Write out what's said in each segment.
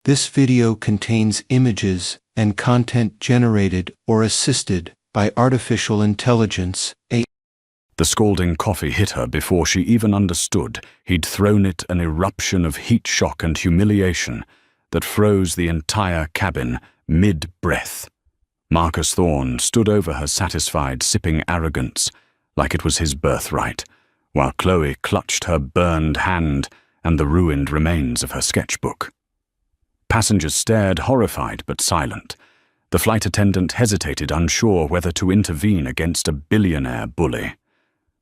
This video contains images and content generated or assisted by artificial intelligence. The scalding coffee hit her before she even understood he'd thrown it an eruption of heat shock and humiliation that froze the entire cabin mid-breath. Marcus Thorne stood over her satisfied, sipping arrogance like it was his birthright, while Chloe clutched her burned hand and the ruined remains of her sketchbook. Passengers stared, horrified but silent. The flight attendant hesitated, unsure whether to intervene against a billionaire bully.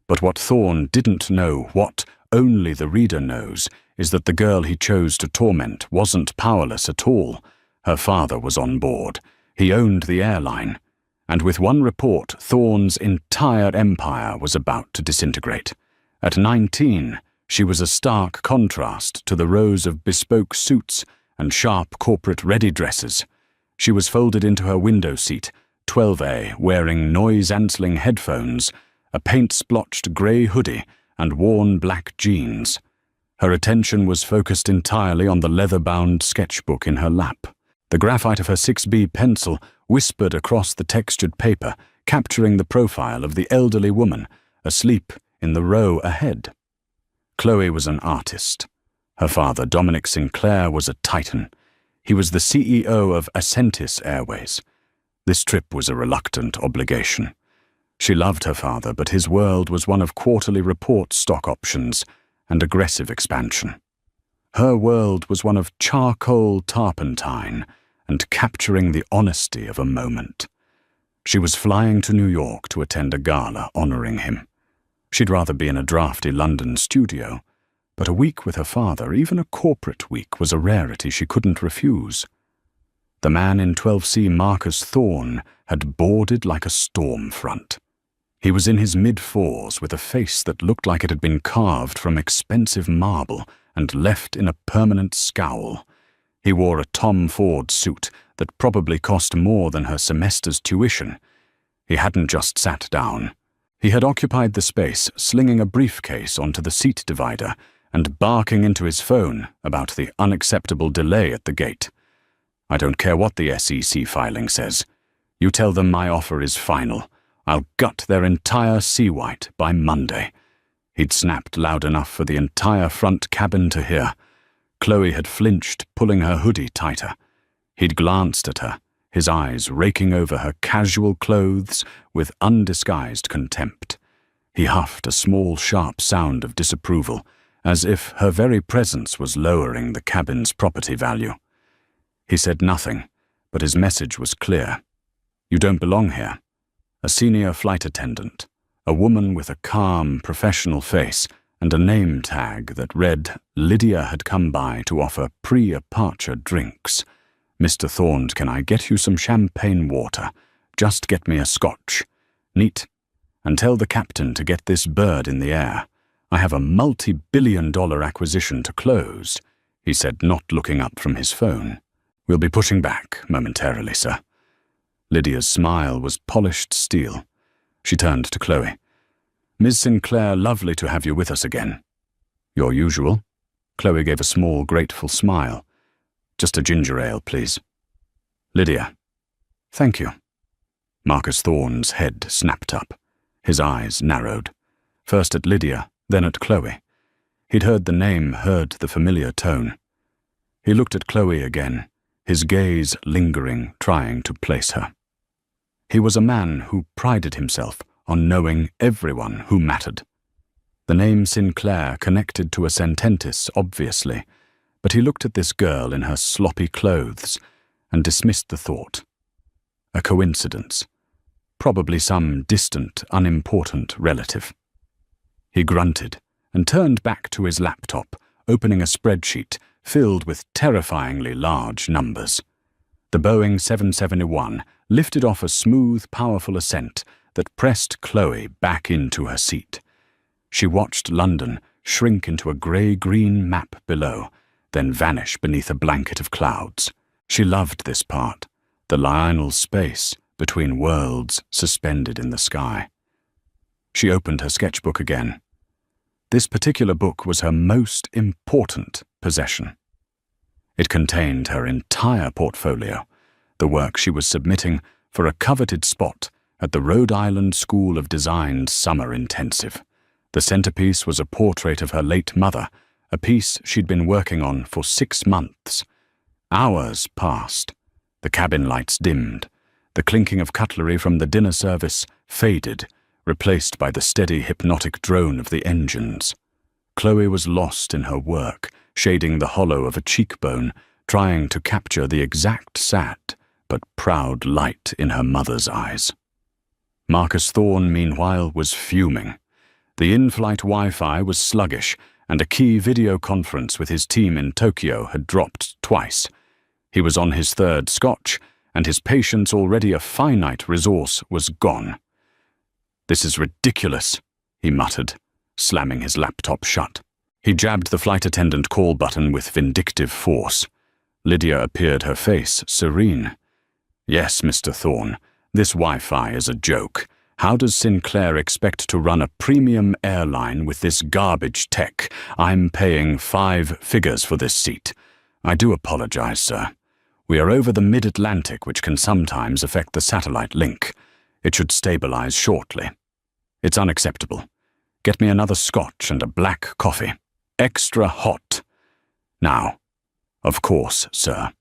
But what Thorne didn't know, what only the reader knows, is that the girl he chose to torment wasn't powerless at all. Her father was on board. He owned the airline. And with one report, Thorne's entire empire was about to disintegrate. At 19, she was a stark contrast to the rows of bespoke suits and sharp corporate ready dresses. She was folded into her window seat, 12A, wearing noise-cancelling headphones, a paint-splotched grey hoodie, and worn black jeans. Her attention was focused entirely on the leather-bound sketchbook in her lap. The graphite of her 6B pencil whispered across the textured paper, capturing the profile of the elderly woman, asleep in the row ahead. Chloe was an artist. Her father, Dominic Sinclair, was a titan. He was the CEO of Ascentis Airways. This trip was a reluctant obligation. She loved her father, but his world was one of quarterly report stock options and aggressive expansion. Her world was one of charcoal turpentine and capturing the honesty of a moment. She was flying to New York to attend a gala honoring him. She'd rather be in a drafty London studio, but a week with her father, even a corporate week, was a rarity she couldn't refuse. The man in 12C, Marcus Thorne, had boarded like a storm front. He was in his mid-40s with a face that looked like it had been carved from expensive marble and left in a permanent scowl. He wore a Tom Ford suit that probably cost more than her semester's tuition. He hadn't just sat down. He had occupied the space, slinging a briefcase onto the seat divider and barking into his phone about the unacceptable delay at the gate. "I don't care what the SEC filing says. You tell them my offer is final. I'll gut their entire sea-white by Monday." He'd snapped loud enough for the entire front cabin to hear. Chloe had flinched, pulling her hoodie tighter. He'd glanced at her, his eyes raking over her casual clothes with undisguised contempt. He huffed a small, sharp sound of disapproval, as if her very presence was lowering the cabin's property value. He said nothing, but his message was clear. "You don't belong here." A senior flight attendant, a woman with a calm, professional face and a name tag that read, "Lydia had come by to offer pre-departure drinks. Mr. Thorne, can I get you some champagne water? Just get me a scotch. Neat. And tell the captain to get this bird in the air. I have a multi-billion-dollar acquisition to close," he said, not looking up from his phone. "We'll be pushing back momentarily, sir." Lydia's smile was polished steel. She turned to Chloe. "Ms. Sinclair, lovely to have you with us again." "Your usual?" Chloe gave a small, grateful smile. "Just a ginger ale, please." "Lydia." "Thank you." Marcus Thorne's head snapped up. His eyes narrowed. First at Lydia, then at Chloe. He'd heard the name, heard the familiar tone. He looked at Chloe again, his gaze lingering, trying to place her. He was a man who prided himself on knowing everyone who mattered. The name Sinclair connected to Ascentis, obviously, but he looked at this girl in her sloppy clothes and dismissed the thought. A coincidence. Probably some distant, unimportant relative. He grunted and turned back to his laptop, opening a spreadsheet filled with terrifyingly large numbers. The Boeing 771 lifted off a smooth, powerful ascent that pressed Chloe back into her seat. She watched London shrink into a grey-green map below, then vanish beneath a blanket of clouds. She loved this part, the liminal space between worlds suspended in the sky. She opened her sketchbook again. This particular book was her most important possession. It contained her entire portfolio, the work she was submitting for a coveted spot at the Rhode Island School of Design's summer intensive. The centerpiece was a portrait of her late mother, a piece she'd been working on for 6 months. Hours passed. The cabin lights dimmed. The clinking of cutlery from the dinner service faded, replaced by the steady hypnotic drone of the engines. Chloe was lost in her work, shading the hollow of a cheekbone, trying to capture the exact sad but proud light in her mother's eyes. Marcus Thorne, meanwhile, was fuming. The in-flight Wi-Fi was sluggish, and a key video conference with his team in Tokyo had dropped twice. He was on his 3rd scotch, and his patience, already a finite resource, was gone. "This is ridiculous," he muttered, slamming his laptop shut. He jabbed the flight attendant call button with vindictive force. Lydia appeared, her face serene. "Yes, Mr. Thorne, this Wi-Fi is a joke. How does Sinclair expect to run a premium airline with this garbage tech? I'm paying 5 figures for this seat. I do apologize, sir. We are over the mid-Atlantic, which can sometimes affect the satellite link. It should stabilize shortly. It's unacceptable. Get me another scotch and a black coffee. Extra hot. Now." "Of course, sir."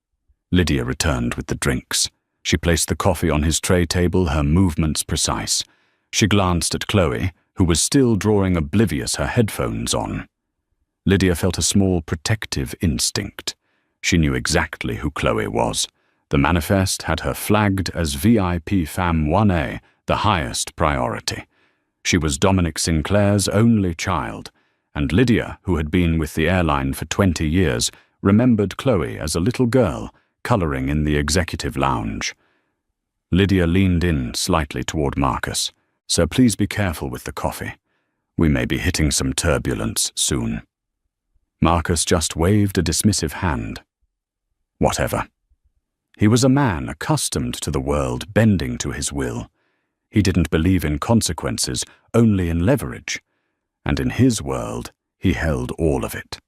Lydia returned with the drinks. She placed the coffee on his tray table, her movements precise. She glanced at Chloe, who was still drawing oblivious, her headphones on. Lydia felt a small protective instinct. She knew exactly who Chloe was. The manifest had her flagged as VIP Fam 1A, the highest priority. She was Dominic Sinclair's only child, and Lydia, who had been with the airline for 20 years, remembered Chloe as a little girl, coloring in the executive lounge. Lydia leaned in slightly toward Marcus. "So please be careful with the coffee. We may be hitting some turbulence soon." Marcus just waved a dismissive hand. Whatever. He was a man accustomed to the world bending to his will. He didn't believe in consequences, only in leverage. And in his world, he held all of it.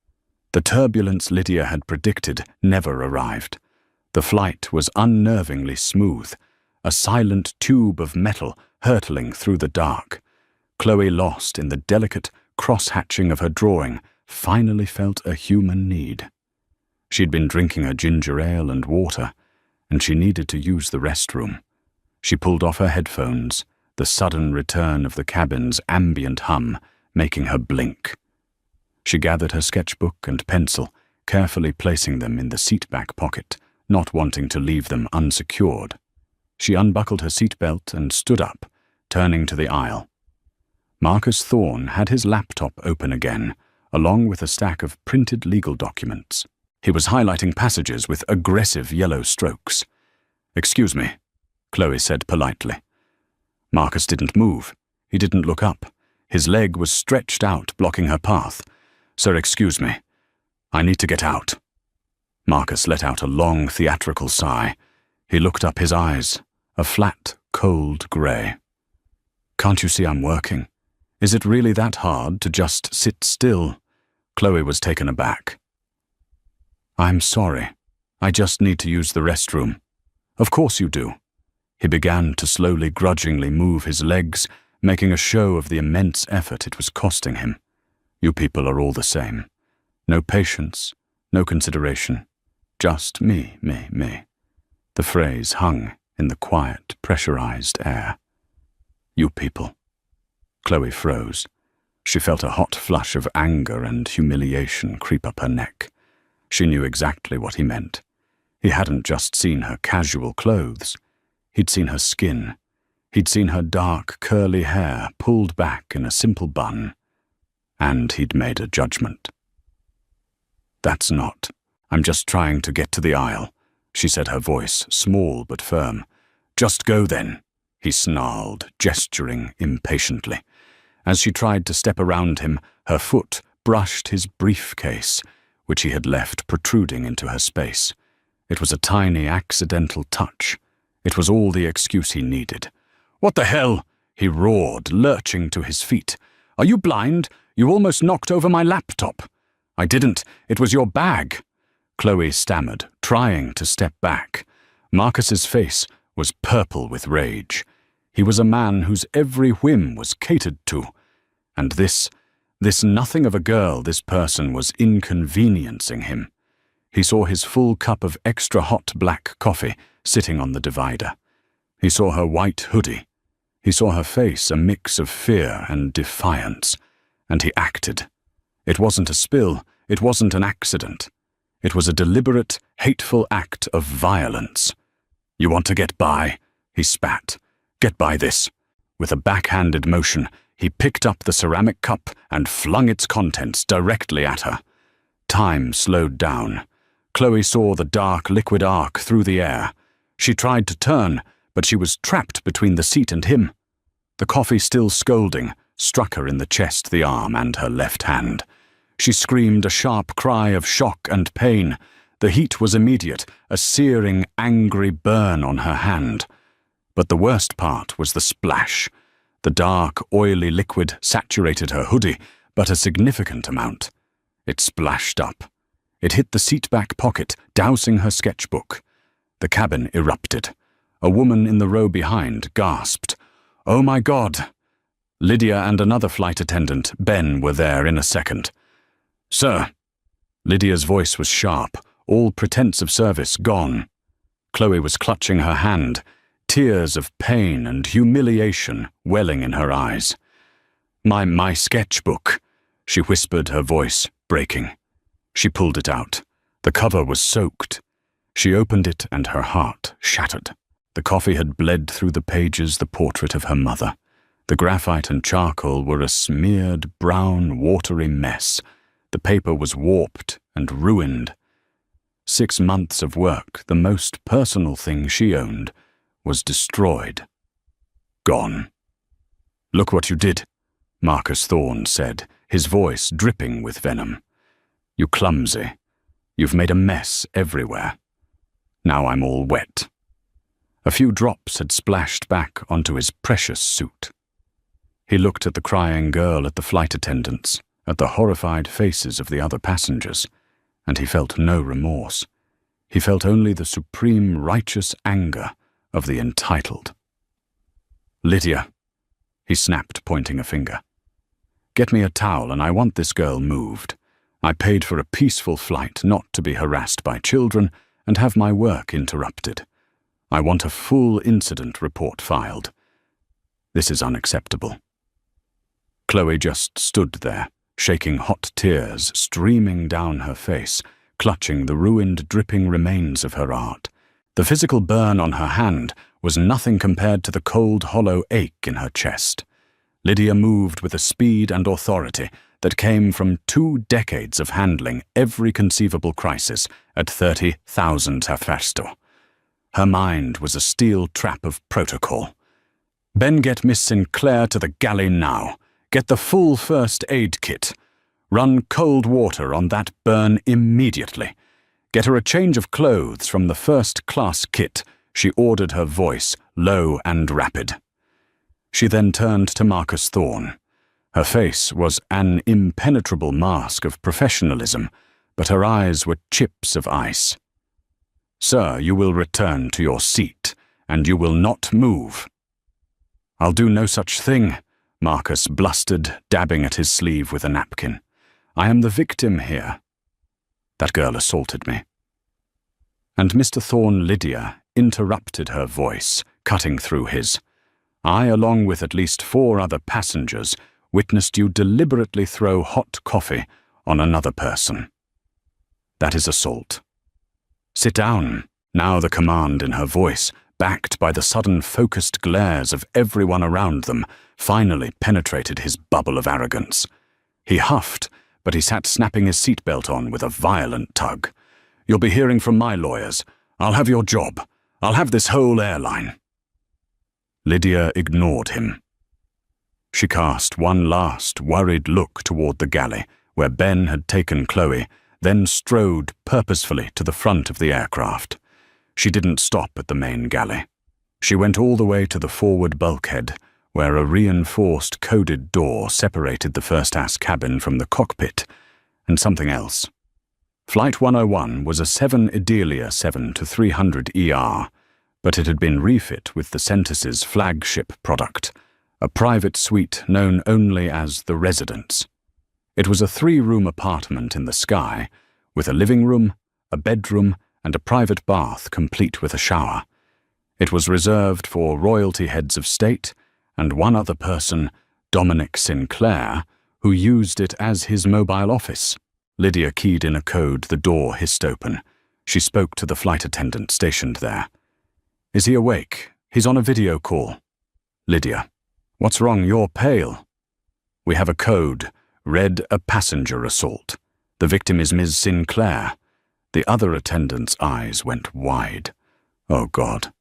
The turbulence Lydia had predicted never arrived. The flight was unnervingly smooth, a silent tube of metal hurtling through the dark. Chloe, lost in the delicate cross-hatching of her drawing, finally felt a human need. She'd been drinking her ginger ale and water, and she needed to use the restroom. She pulled off her headphones, the sudden return of the cabin's ambient hum making her blink. She gathered her sketchbook and pencil, carefully placing them in the seat-back pocket, not wanting to leave them unsecured. She unbuckled her seatbelt and stood up, turning to the aisle. Marcus Thorne had his laptop open again, along with a stack of printed legal documents. He was highlighting passages with aggressive yellow strokes. "Excuse me," Chloe said politely. Marcus didn't move. He didn't look up. His leg was stretched out, blocking her path. "Sir, excuse me. I need to get out." Marcus let out a long, theatrical sigh. He looked up, his eyes, a flat, cold grey. "Can't you see I'm working? Is it really that hard to just sit still?" Chloe was taken aback. "I'm sorry. I just need to use the restroom." "Of course you do." He began to slowly, grudgingly move his legs, making a show of the immense effort it was costing him. "You people are all the same. No patience, no consideration. Just me, me, me." The phrase hung in the quiet, pressurized air. "You people." Chloe froze. She felt a hot flush of anger and humiliation creep up her neck. She knew exactly what he meant. He hadn't just seen her casual clothes. He'd seen her skin. He'd seen her dark, curly hair pulled back in a simple bun. And he'd made a judgment. "That's not. I'm just trying to get to the aisle," she said, her voice small but firm. "Just go then," he snarled, gesturing impatiently. As she tried to step around him, her foot brushed his briefcase, which he had left protruding into her space. It was a tiny, accidental touch. It was all the excuse he needed. "What the hell?" he roared, lurching to his feet. "Are you blind? You almost knocked over my laptop." "I didn't. It was your bag." Chloe stammered, trying to step back. Marcus's face was purple with rage. He was a man whose every whim was catered to. And this nothing of a girl, this person was inconveniencing him. He saw his full cup of extra hot black coffee sitting on the divider. He saw her white hoodie. He saw her face, a mix of fear and defiance. And he acted. It wasn't a spill. It wasn't an accident. It was a deliberate, hateful act of violence. "You want to get by?" he spat. "Get by this." With a backhanded motion, he picked up the ceramic cup and flung its contents directly at her. Time slowed down. Chloe saw the dark liquid arc through the air. She tried to turn, but she was trapped between the seat and him. The coffee, still scolding, struck her in the chest, the arm, and her left hand. She screamed a sharp cry of shock and pain. The heat was immediate, a searing, angry burn on her hand. But the worst part was the splash. The dark, oily liquid saturated her hoodie, but a significant amount. It splashed up. It hit the seat-back pocket, dousing her sketchbook. The cabin erupted. A woman in the row behind gasped, "Oh my God!" Lydia and another flight attendant, Ben, were there in a second. "Sir." Lydia's voice was sharp, all pretense of service gone. Chloe was clutching her hand, tears of pain and humiliation welling in her eyes. My sketchbook," she whispered, her voice breaking. She pulled it out. The cover was soaked. She opened it and her heart shattered. The coffee had bled through the pages, the portrait of her mother. The graphite and charcoal were a smeared, brown, watery mess. The paper was warped and ruined. 6 months of work, the most personal thing she owned, was destroyed. Gone. "Look what you did," Marcus Thorne said, his voice dripping with venom. "You clumsy. You've made a mess everywhere. Now I'm all wet." A few drops had splashed back onto his precious suit. He looked at the crying girl, at the flight attendants, at the horrified faces of the other passengers, and he felt no remorse. He felt only the supreme righteous anger of the entitled. "Lydia," he snapped, pointing a finger. "Get me a towel, and I want this girl moved. I paid for a peaceful flight, not to be harassed by children and have my work interrupted. I want a full incident report filed. This is unacceptable." Chloe just stood there, shaking hot tears streaming down her face, clutching the ruined, dripping remains of her art. The physical burn on her hand was nothing compared to the cold, hollow ache in her chest. Lydia moved with a speed and authority that came from 2 decades of handling every conceivable crisis at 30,000 Hephaestus. Her mind was a steel trap of protocol. "Ben, get Miss Sinclair to the galley now. Get the full first aid kit. Run cold water on that burn immediately. Get her a change of clothes from the first-class kit," she ordered, her voice low and rapid. She then turned to Marcus Thorne. Her face was an impenetrable mask of professionalism, but her eyes were chips of ice. "Sir, you will return to your seat, and you will not move." "I'll do no such thing," Marcus blustered, dabbing at his sleeve with a napkin. "I am the victim here. That girl assaulted me." And Mr. Thorne, Lydia interrupted her voice, cutting through his. "I, along with at least 4 other passengers, witnessed you deliberately throw hot coffee on another person. That is assault. Sit down." Now the command in her voice, backed by the sudden focused glares of everyone around them, finally penetrated his bubble of arrogance. He huffed, but he sat snapping his seatbelt on with a violent tug. "You'll be hearing from my lawyers. I'll have your job. I'll have this whole airline." Lydia ignored him. She cast one last, worried look toward the galley, where Ben had taken Chloe, then strode purposefully to the front of the aircraft. She didn't stop at the main galley. She went all the way to the forward bulkhead, where a reinforced coded door separated the first-class cabin from the cockpit, and something else. Flight 101 was a 7 Idelia 7 to 300 ER, but it had been refit with the Centis's flagship product, a private suite known only as the Residence. It was a 3-room apartment in the sky, with a living room, a bedroom, and a private bath complete with a shower. It was reserved for royalty heads of state and one other person, Dominic Sinclair, who used it as his mobile office. Lydia keyed in a code. The door hissed open. She spoke to the flight attendant stationed there. "Is he awake? He's on a video call." "Lydia, what's wrong? You're pale." "We have a code. Read a passenger assault. The victim is Ms. Sinclair." The other attendant's eyes went wide. "Oh, God."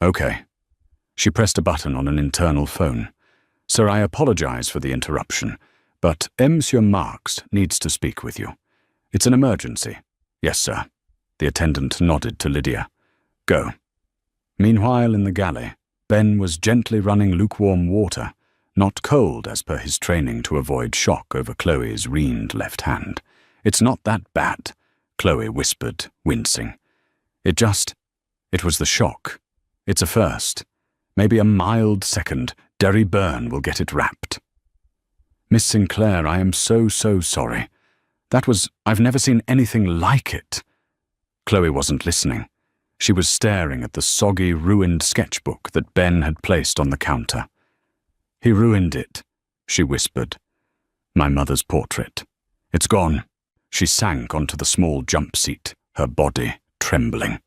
"Okay." She pressed a button on an internal phone. "Sir, I apologize for the interruption, but Monsieur Marx needs to speak with you. It's an emergency." "Yes, sir." The attendant nodded to Lydia. "Go." Meanwhile, in the galley, Ben was gently running lukewarm water, not cold as per his training to avoid shock over Chloe's reamed left hand. "It's not that bad," Chloe whispered, wincing. It was the shock. It's a first. Maybe a mild second. Derry Byrne will get it wrapped." "Miss Sinclair, I am so sorry. I've never seen anything like it." Chloe wasn't listening. She was staring at the soggy, ruined sketchbook that Ben had placed on the counter. "He ruined it," she whispered. "My mother's portrait. It's gone." She sank onto the small jump seat, her body trembling.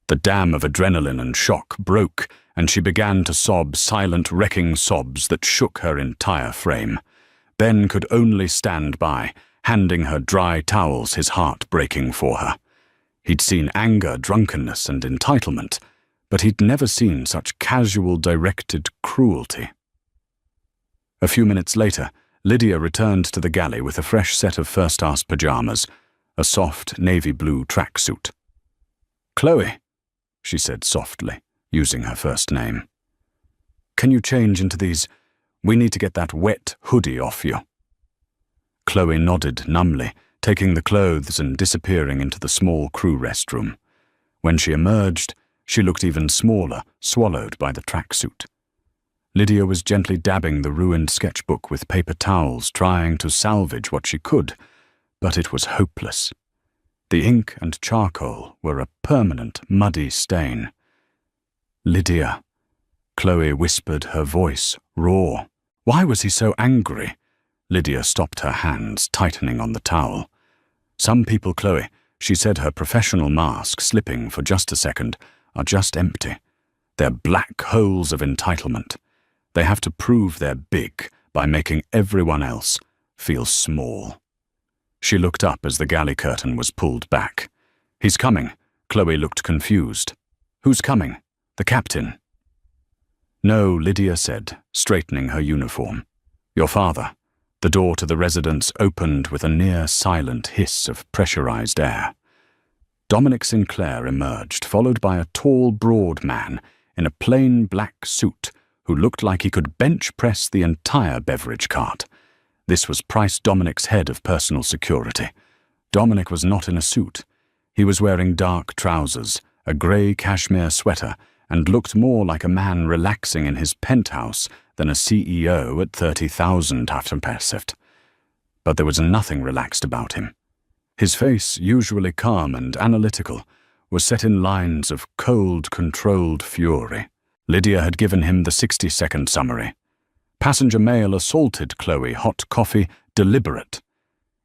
The dam of adrenaline and shock broke, and she began to sob silent, wrecking sobs that shook her entire frame. Ben could only stand by, handing her dry towels, his heart breaking for her. He'd seen anger, drunkenness, and entitlement, but he'd never seen such casual, directed cruelty. A few minutes later, Lydia returned to the galley with a fresh set of first-class pajamas, a soft navy blue tracksuit. "Chloe," she said softly, using her first name. "Can you change into these? We need to get that wet hoodie off you." Chloe nodded numbly, taking the clothes and disappearing into the small crew restroom. When she emerged, she looked even smaller, swallowed by the tracksuit. Lydia was gently dabbing the ruined sketchbook with paper towels, trying to salvage what she could, but it was hopeless. The ink and charcoal were a permanent, muddy stain. "Lydia," Chloe whispered, her voice raw. Why was he so angry? Lydia stopped her hands, tightening on the towel. "Some people, Chloe," she said, her professional mask slipping for just a second, "are just empty. They're black holes of entitlement. They have to prove they're big by making everyone else feel small." She looked up as the galley curtain was pulled back. "He's coming." Chloe looked confused. "Who's coming? The captain?" "No," Lydia said, straightening her uniform. "Your father." The door to the residence opened with a near-silent hiss of pressurized air. Dominic Sinclair emerged, followed by a tall, broad man in a plain black suit who looked like he could bench-press the entire beverage cart. This was Price Dominic's head of personal security. Dominic was not in a suit. He was wearing dark trousers, a grey cashmere sweater, and looked more like a man relaxing in his penthouse than a CEO at 30,000 afterperceived. But there was nothing relaxed about him. His face, usually calm and analytical, was set in lines of cold, controlled fury. Lydia had given him the 60-second summary. "Passenger male assaulted Chloe, hot coffee, deliberate."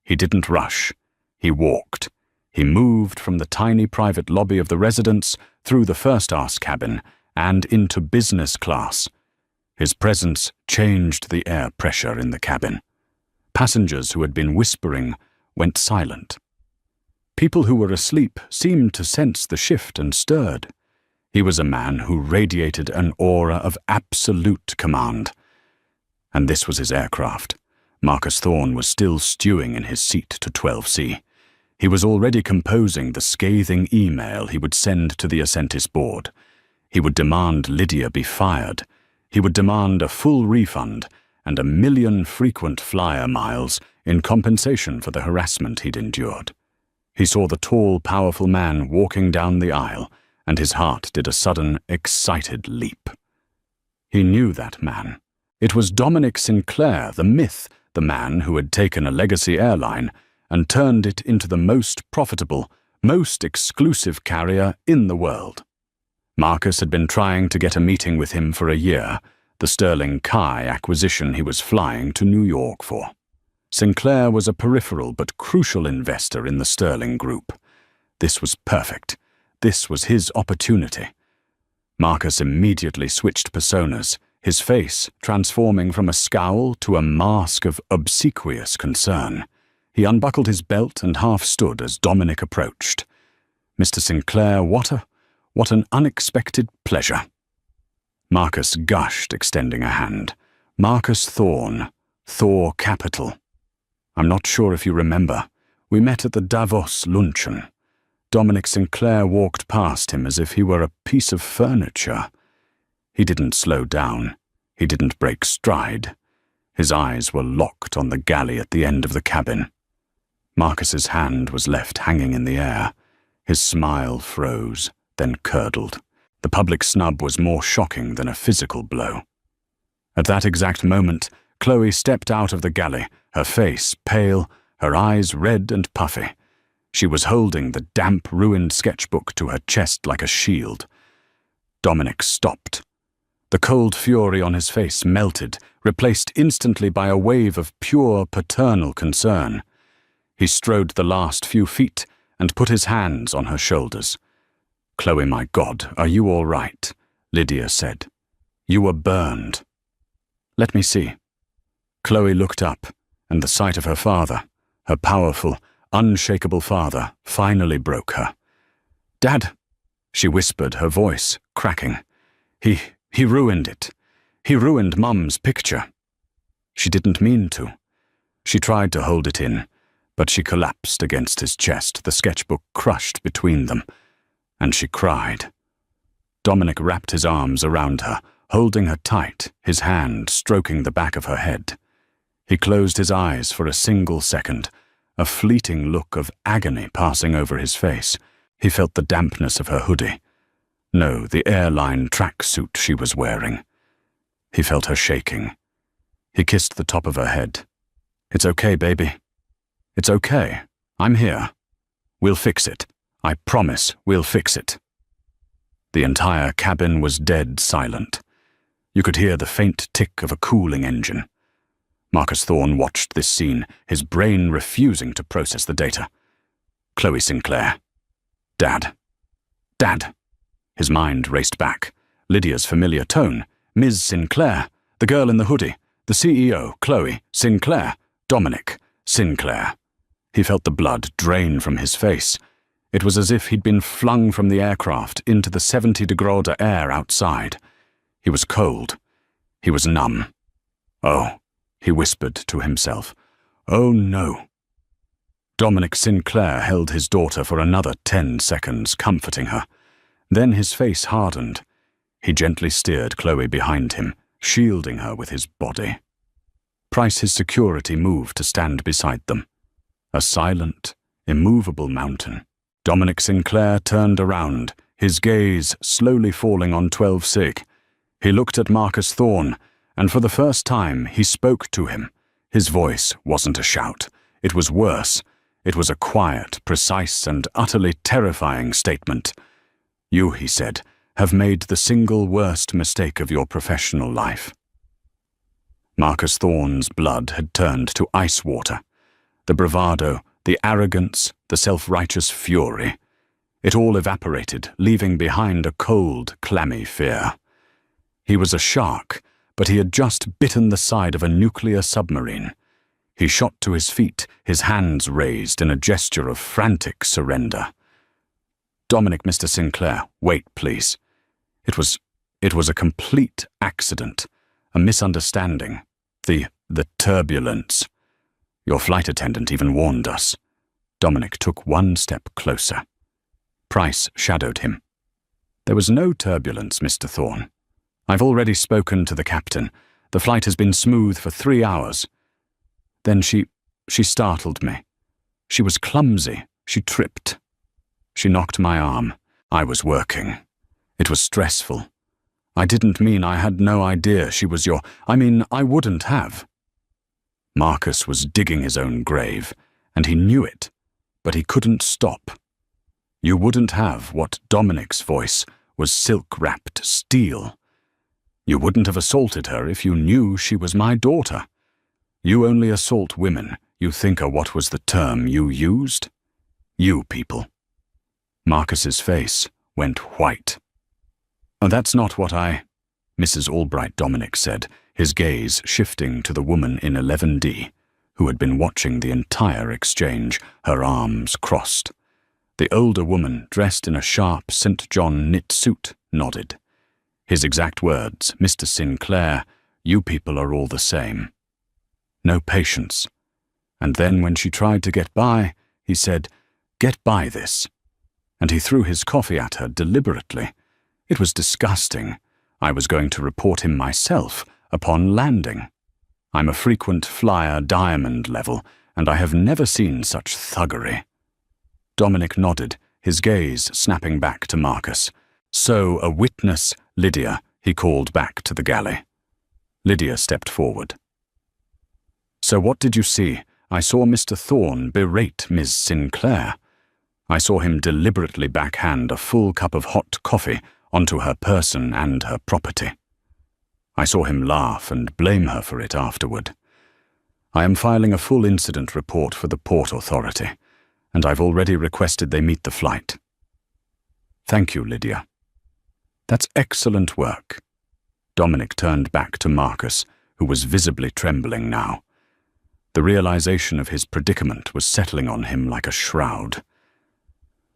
He didn't rush. He walked. He moved from the tiny private lobby of the residence through the first-class cabin and into business class. His presence changed the air pressure in the cabin. Passengers who had been whispering went silent. People who were asleep seemed to sense the shift and stirred. He was a man who radiated an aura of absolute command. And this was his aircraft. Marcus Thorne was still stewing in his seat to 12C. He was already composing the scathing email he would send to the Ascentis board. He would demand Lydia be fired. He would demand a full refund and 1,000,000 frequent flyer miles in compensation for the harassment he'd endured. He saw the tall, powerful man walking down the aisle, and his heart did a sudden, excited leap. He knew that man. It was Dominic Sinclair, the myth, the man who had taken a legacy airline and turned it into the most profitable, most exclusive carrier in the world. Marcus had been trying to get a meeting with him for a year, the Sterling Kai acquisition he was flying to New York for. Sinclair was a peripheral but crucial investor in the Sterling Group. This was perfect. This was his opportunity. Marcus immediately switched personas, his face transforming from a scowl to a mask of obsequious concern. He unbuckled his belt and half stood as Dominic approached. "Mr. Sinclair, what an unexpected pleasure." Marcus gushed, extending a hand. "Marcus Thorne, Thor Capital. I'm not sure if you remember. We met at the Davos luncheon." Dominic Sinclair walked past him as if he were a piece of furniture. He didn't slow down. He didn't break stride. His eyes were locked on the galley at the end of the cabin. Marcus's hand was left hanging in the air. His smile froze, then curdled. The public snub was more shocking than a physical blow. At that exact moment, Chloe stepped out of the galley, her face pale, her eyes red and puffy. She was holding the damp, ruined sketchbook to her chest like a shield. Dominic stopped. The cold fury on his face melted, replaced instantly by a wave of pure paternal concern. He strode the last few feet and put his hands on her shoulders. "Chloe, my God, are you all right?" Lydia said. "You were burned." "Let me see." Chloe looked up, and the sight of her father, her powerful, unshakable father, finally broke her. "Dad," she whispered, her voice cracking. He ruined it. He ruined Mum's picture." She didn't mean to. She tried to hold it in, but she collapsed against his chest, the sketchbook crushed between them, and she cried. Dominic wrapped his arms around her, holding her tight, his hand stroking the back of her head. He closed his eyes for a single second, a fleeting look of agony passing over his face. He felt the dampness of her hoodie. No, the airline tracksuit she was wearing. He felt her shaking. He kissed the top of her head. "It's okay, baby. It's okay. I'm here. We'll fix it. I promise we'll fix it." The entire cabin was dead silent. You could hear the faint tick of a cooling engine. Marcus Thorne watched this scene, his brain refusing to process the data. Chloe Sinclair. Dad. Dad. His mind raced back. Lydia's familiar tone. Ms. Sinclair. The girl in the hoodie. The CEO, Chloe Sinclair. Dominic Sinclair. He felt the blood drain from his face. It was as if he'd been flung from the aircraft into the 70-degree air outside. He was cold. He was numb. "Oh," he whispered to himself. "Oh no." Dominic Sinclair held his daughter for another 10 seconds, comforting her. Then his face hardened. He gently steered Chloe behind him, shielding her with his body. Price, his security, moved to stand beside them. A silent, immovable mountain. Dominic Sinclair turned around, his gaze slowly falling on 12 Sig. He looked at Marcus Thorne, and for the first time he spoke to him. His voice wasn't a shout. It was worse. It was a quiet, precise, and utterly terrifying statement. "You," he said, "have made the single worst mistake of your professional life." Marcus Thorne's blood had turned to ice water. The bravado, the arrogance, the self-righteous fury. It all evaporated, leaving behind a cold, clammy fear. He was a shark, but he had just bitten the side of a nuclear submarine. He shot to his feet, his hands raised in a gesture of frantic surrender. "Dominic, Mr. Sinclair, wait, please. It was a complete accident, a misunderstanding, the turbulence. Your flight attendant even warned us." Dominic took one step closer. Price shadowed him. "There was no turbulence, Mr. Thorne. I've already spoken to the captain. The flight has been smooth for 3 hours. Then she startled me. She was clumsy, She tripped. She knocked my arm. I was working. It was stressful. I didn't mean I had no idea she was I wouldn't have. Marcus was digging his own grave, and he knew it, but he couldn't stop. You wouldn't have what Dominic's voice was silk-wrapped steel. You wouldn't have assaulted her if you knew she was my daughter. You only assault women, you think what was the term you used? You people. Marcus's face went white. That's not what Mrs. Albright Dominic said, his gaze shifting to the woman in 11D, who had been watching the entire exchange, her arms crossed. The older woman, dressed in a sharp St. John knit suit, nodded. His exact words, Mr. Sinclair, you people are all the same. No patience. And then when she tried to get by, he said, "Get by this." And he threw his coffee at her deliberately. It was disgusting. I was going to report him myself upon landing. I'm a frequent flyer diamond level, and I have never seen such thuggery. Dominic nodded, his gaze snapping back to Marcus. So, a witness, Lydia, he called back to the galley. Lydia stepped forward. So what did you see? I saw Mr. Thorne berate Ms. Sinclair. I saw him deliberately backhand a full cup of hot coffee onto her person and her property. I saw him laugh and blame her for it afterward. I am filing a full incident report for the Port Authority, and I've already requested they meet the flight. Thank you, Lydia. That's excellent work. Dominic turned back to Marcus, who was visibly trembling now. The realization of his predicament was settling on him like a shroud.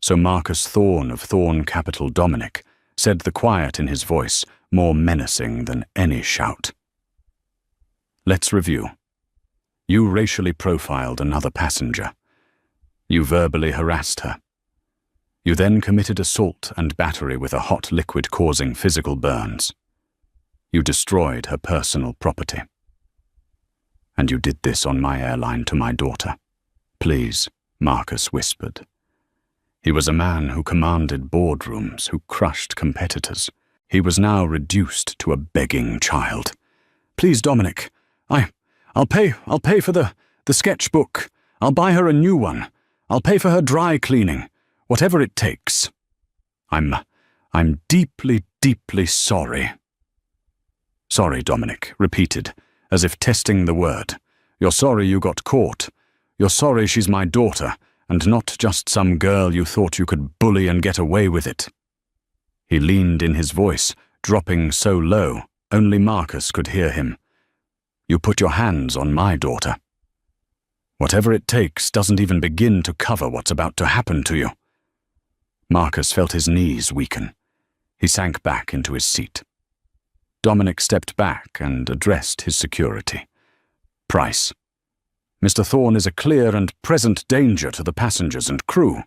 So Marcus Thorne of Thorne Capital Dominic said, the quiet in his voice more menacing than any shout. Let's review. You racially profiled another passenger. You verbally harassed her. You then committed assault and battery with a hot liquid causing physical burns. You destroyed her personal property. And you did this on my airline to my daughter. Please, Marcus whispered. He was a man who commanded boardrooms, who crushed competitors. He was now reduced to a begging child. Please, Dominic, I'll pay for the sketchbook. I'll buy her a new one. I'll pay for her dry cleaning, whatever it takes. I'm deeply, deeply sorry. Sorry, Dominic repeated, as if testing the word. You're sorry you got caught. You're sorry she's my daughter, and not just some girl you thought you could bully and get away with it. He leaned in his voice, dropping so low, only Marcus could hear him. You put your hands on my daughter. Whatever it takes doesn't even begin to cover what's about to happen to you. Marcus felt his knees weaken. He sank back into his seat. Dominic stepped back and addressed his security. Price. Mr. Thorne is a clear and present danger to the passengers and crew.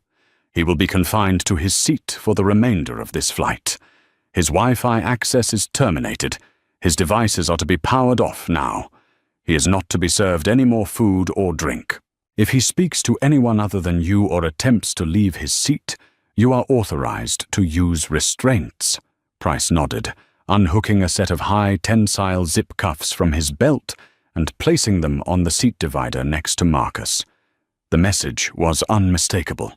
He will be confined to his seat for the remainder of this flight. His Wi-Fi access is terminated. His devices are to be powered off now. He is not to be served any more food or drink. If he speaks to anyone other than you or attempts to leave his seat, you are authorized to use restraints. Price nodded, unhooking a set of high tensile zip cuffs from his belt and placing them on the seat divider next to Marcus. The message was unmistakable.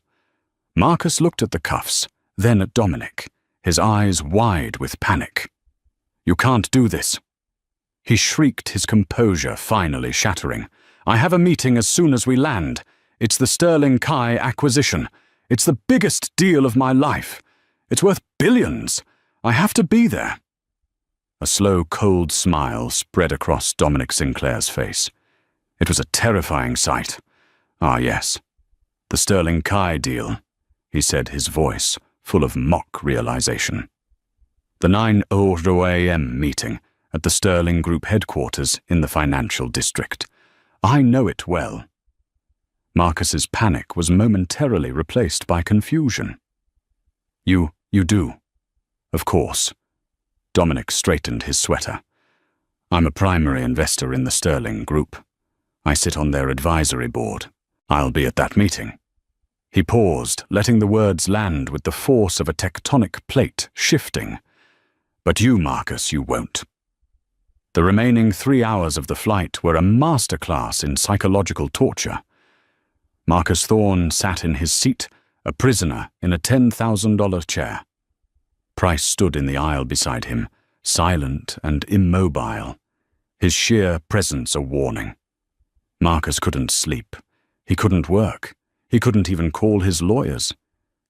Marcus looked at the cuffs, then at Dominic, his eyes wide with panic. You can't do this. He shrieked, his composure finally shattering. I have a meeting as soon as we land. It's the Sterling Kai acquisition. It's the biggest deal of my life. It's worth billions. I have to be there. A slow, cold smile spread across Dominic Sinclair's face. It was a terrifying sight. Ah, yes. The Sterling Kai deal, he said, his voice full of mock realization. The 9:00 a.m. meeting at the Sterling Group headquarters in the financial district. I know it well. Marcus's panic was momentarily replaced by confusion. You do. Of course. Dominic straightened his sweater. I'm a primary investor in the Sterling Group. I sit on their advisory board. I'll be at that meeting. He paused, letting the words land with the force of a tectonic plate shifting. "But you, Marcus, you won't." The remaining 3 hours of the flight were a masterclass in psychological torture. Marcus Thorne sat in his seat, a prisoner in a $10,000 chair. Price stood in the aisle beside him, silent and immobile, his sheer presence a warning. Marcus couldn't sleep. He couldn't work. He couldn't even call his lawyers.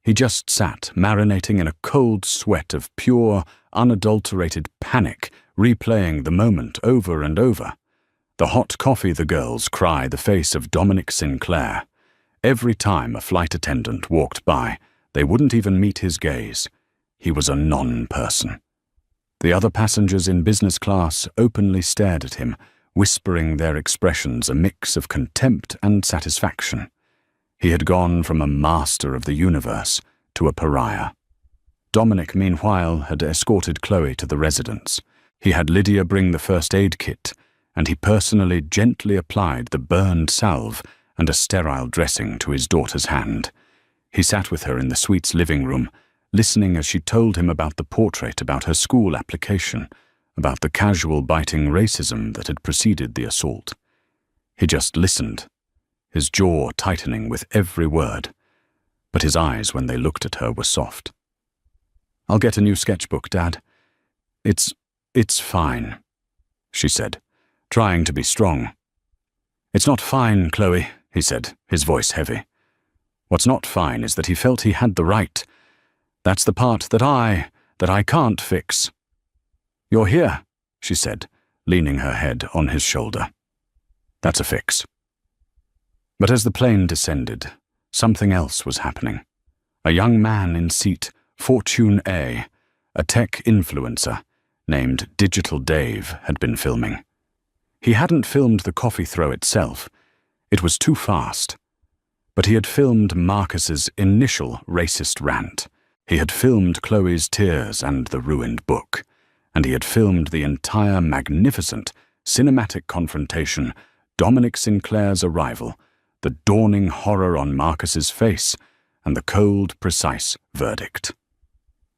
He just sat, marinating in a cold sweat of pure, unadulterated panic, replaying the moment over and over. The hot coffee the girls cry the face of Dominic Sinclair. Every time a flight attendant walked by, they wouldn't even meet his gaze. He was a non-person. The other passengers in business class openly stared at him, whispering their expressions a mix of contempt and satisfaction. He had gone from a master of the universe to a pariah. Dominic, meanwhile, had escorted Chloe to the residence. He had Lydia bring the first aid kit, and he personally gently applied the burned salve and a sterile dressing to his daughter's hand. He sat with her in the suite's living room, listening as she told him about the portrait, about her school application, about the casual biting racism that had preceded the assault. He just listened, his jaw tightening with every word, but his eyes when they looked at her were soft. "I'll get a new sketchbook, Dad. It's fine," she said, trying to be strong. "It's not fine, Chloe," he said, his voice heavy. "What's not fine is that he felt he had the right. That's the part that I can't fix." "You're here," she said, leaning her head on his shoulder. "That's a fix." But as the plane descended, something else was happening. A young man in seat Fortune A, a tech influencer named Digital Dave, had been filming. He hadn't filmed the coffee throw itself. It was too fast. But he had filmed Marcus's initial racist rant. He had filmed Chloe's tears and the ruined book. And he had filmed the entire magnificent, cinematic confrontation, Dominic Sinclair's arrival, the dawning horror on Marcus's face, and the cold, precise verdict.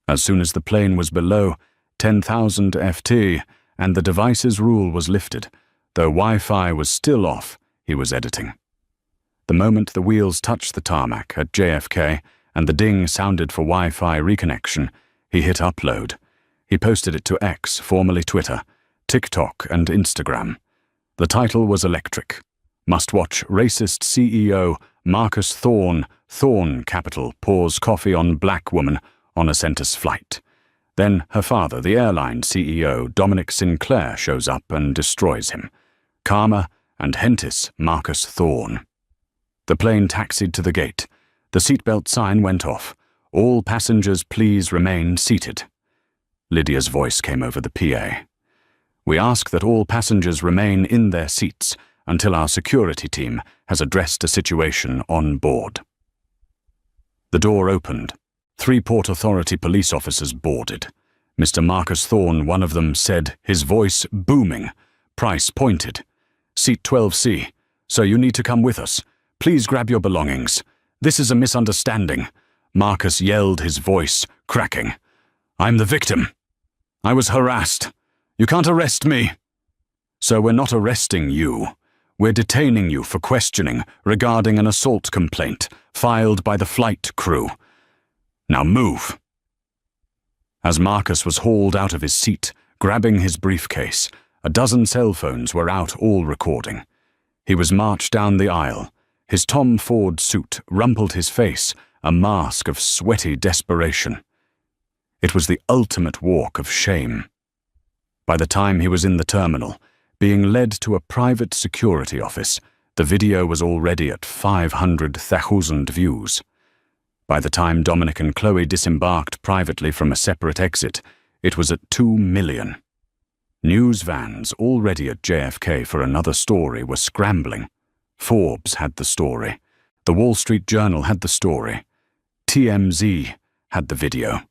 As soon as the plane was below 10,000 FT and the device's rule was lifted, though Wi-Fi was still off, he was editing. The moment the wheels touched the tarmac at JFK and the ding sounded for Wi-Fi reconnection, he hit upload. He posted it to X, formerly Twitter, TikTok, and Instagram. The title was electric. Must watch racist CEO Marcus Thorne, Thorne Capital, pours coffee on black woman on a Centus flight. Then her father, the airline CEO Dominic Sinclair, shows up and destroys him. Karma and Hentis Marcus Thorne. The plane taxied to the gate. The seatbelt sign went off. "All passengers please remain seated." Lydia's voice came over the PA. "We ask that all passengers remain in their seats until our security team has addressed a situation on board." The door opened. 3 Port Authority police officers boarded. Mr. Marcus Thorne, one of them, said, his voice booming. Price pointed. "Seat 12C. So you need to come with us. Please grab your belongings. This is a misunderstanding." Marcus yelled, his voice cracking. "I'm the victim. I was harassed. You can't arrest me." "So we're not arresting you. We're detaining you for questioning regarding an assault complaint filed by the flight crew. Now move." As Marcus was hauled out of his seat, grabbing his briefcase, a dozen cell phones were out, all recording. He was marched down the aisle. His Tom Ford suit rumpled his face, a mask of sweaty desperation. It was the ultimate walk of shame. By the time he was in the terminal, being led to a private security office, the video was already at 500,000 views. By the time Dominic and Chloe disembarked privately from a separate exit, it was at 2 million. News vans already at JFK for another story were scrambling. Forbes had the story. The Wall Street Journal had the story. TMZ had the video.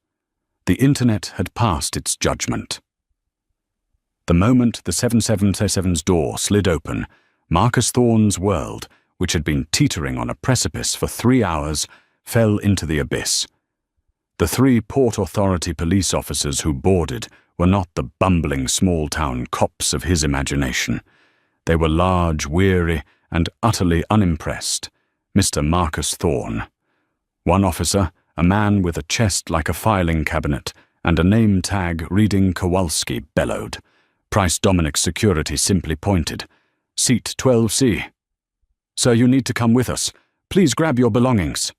The internet had passed its judgment. The moment the 777's door slid open, Marcus Thorne's world, which had been teetering on a precipice for 3 hours, fell into the abyss. The 3 Port Authority police officers who boarded were not the bumbling small-town cops of his imagination. They were large, weary, and utterly unimpressed. Mr. Marcus Thorne. One officer, a man with a chest like a filing cabinet and a name tag reading Kowalski, bellowed. Price Dominic's security simply pointed. "Seat 12C. Sir, you need to come with us. Please grab your belongings."